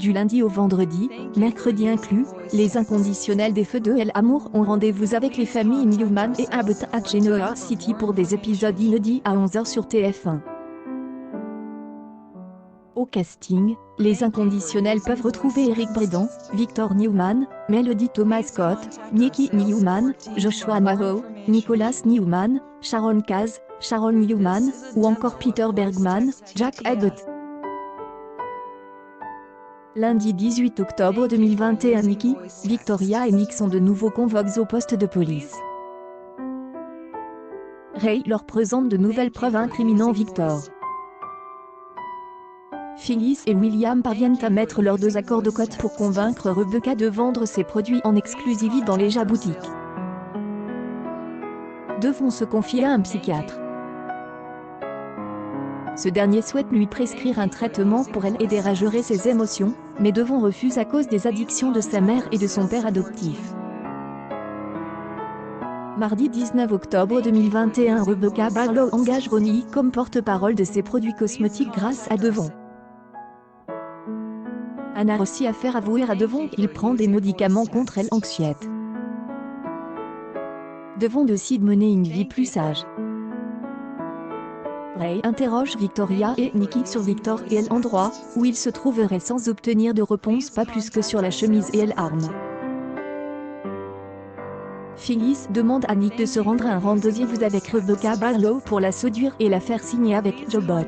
Du lundi au vendredi, mercredi inclus, les inconditionnels des Feux de El Amour ont rendez-vous avec les familles Newman et Abbott à Genoa City pour des épisodes inédits à 11 h sur TF1. Au casting, les inconditionnels peuvent retrouver Eric Braeden, Victor Newman, Melody Thomas Scott, Nikki Newman, Joshua Maho, Nicholas Newman, Sharon Kaz, Sharon Newman, ou encore Peter Bergman, Jack Abbott. Lundi 18 octobre 2021, Nikki, Victoria et Nick sont de nouveau convoqués au poste de police. Ray leur présente de nouvelles preuves incriminant Victor. Phyllis et William parviennent à mettre leurs deux accords de cote pour convaincre Rebecca de vendre ses produits en exclusivité dans les boutiques. Deux vont se confier à un psychiatre. Ce dernier souhaite lui prescrire un traitement pour elle aider à gérer ses émotions, mais Devon refuse à cause des addictions de sa mère et de son père adoptif. Mardi 19 octobre 2021, Rebecca Barlow engage Ronnie comme porte-parole de ses produits cosmétiques grâce à Devon. Anna aussi a fait avouer à Devon qu'il prend des médicaments contre l'anxiété. Devon décide de mener une vie plus sage. Ray interroge Victoria et Nikki sur Victor et l'endroit où il se trouverait sans obtenir de réponse, pas plus que sur la chemise et l'arme. Phyllis demande à Nick de se rendre à un rendez-vous avec Rebecca Barlow pour la séduire et la faire signer avec Jobot.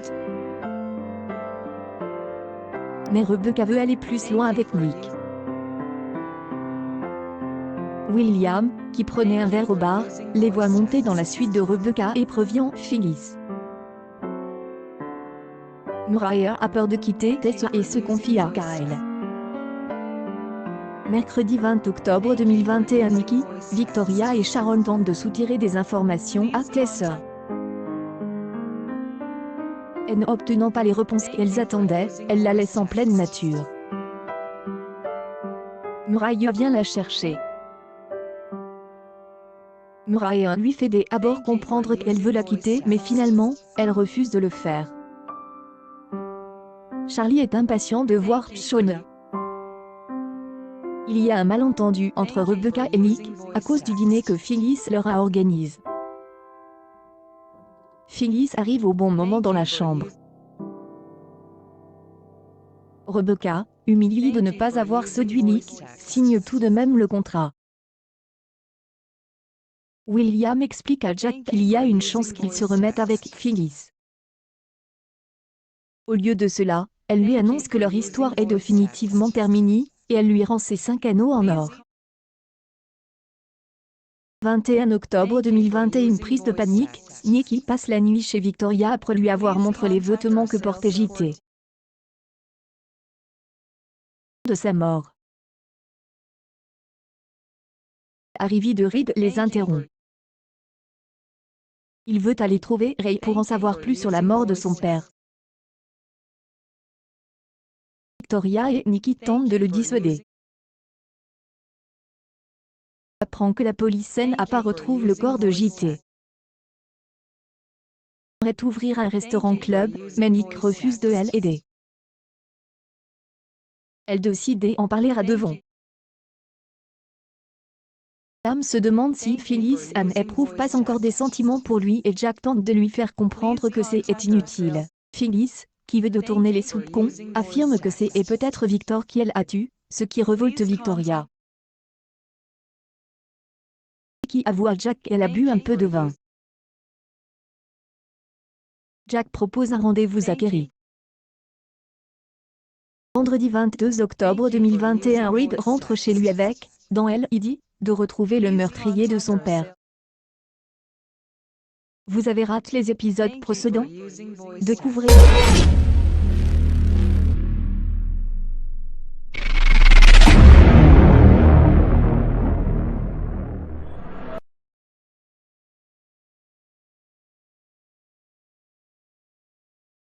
Mais Rebecca veut aller plus loin avec Nick. William, qui prenait un verre au bar, les voit monter dans la suite de Rebecca et prévient Phyllis. Mariah a peur de quitter Tessa et se confie à Kyle. Mercredi 20 octobre 2021, Nikki, Victoria et Sharon tentent de soutirer des informations à Tessa. Et n'obtenant pas les réponses qu'elles attendaient, elle la laisse en pleine nature. Mariah vient la chercher. Mariah lui fait d'abord comprendre qu'elle veut la quitter, mais finalement, elle refuse de le faire. Charlie est impatient de voir Shawn. Il y a un malentendu entre Rebecca et Nick, à cause du dîner que Phyllis leur a organisé. Phyllis arrive au bon moment dans la chambre. Rebecca, humiliée de ne pas avoir séduit Nick, signe tout de même le contrat. William explique à Jack qu'il y a une chance qu'il se remette avec Phyllis. Au lieu de cela, elle lui annonce que leur histoire est définitivement terminée, et elle lui rend ses 5 anneaux en or. 21 octobre 2021, prise de panique, Nikki passe la nuit chez Victoria après lui avoir montré les vêtements que portait JT. De sa mort. Arrivée de Reed les interrompt. Il veut aller trouver Ray pour en savoir plus sur la mort de son père. Victoria et Nikki tentent de le dissuader. Apprend que la police n'a pas retrouvé le corps de JT. Elle aimerait ouvrir un restaurant-club, mais Nick refuse de l'aider. Elle décide d'en parler à Devon. Sam se demande si Phyllis n'éprouve pas encore des sentiments pour lui et Jack tente de lui faire comprendre que c'est inutile. Phyllis, qui veut détourner les soupçons, affirme que c'est peut-être Victor qui l'a tué, ce qui révolte Victoria. Qui avoue à Jack qu'elle a bu un peu de vin. Jack propose un rendez-vous à Kerry. Vendredi 22 octobre 2021, Reed rentre chez lui avec, dans l'idée, de retrouver le meurtrier de son père. Vous avez raté les épisodes précédents? Découvrez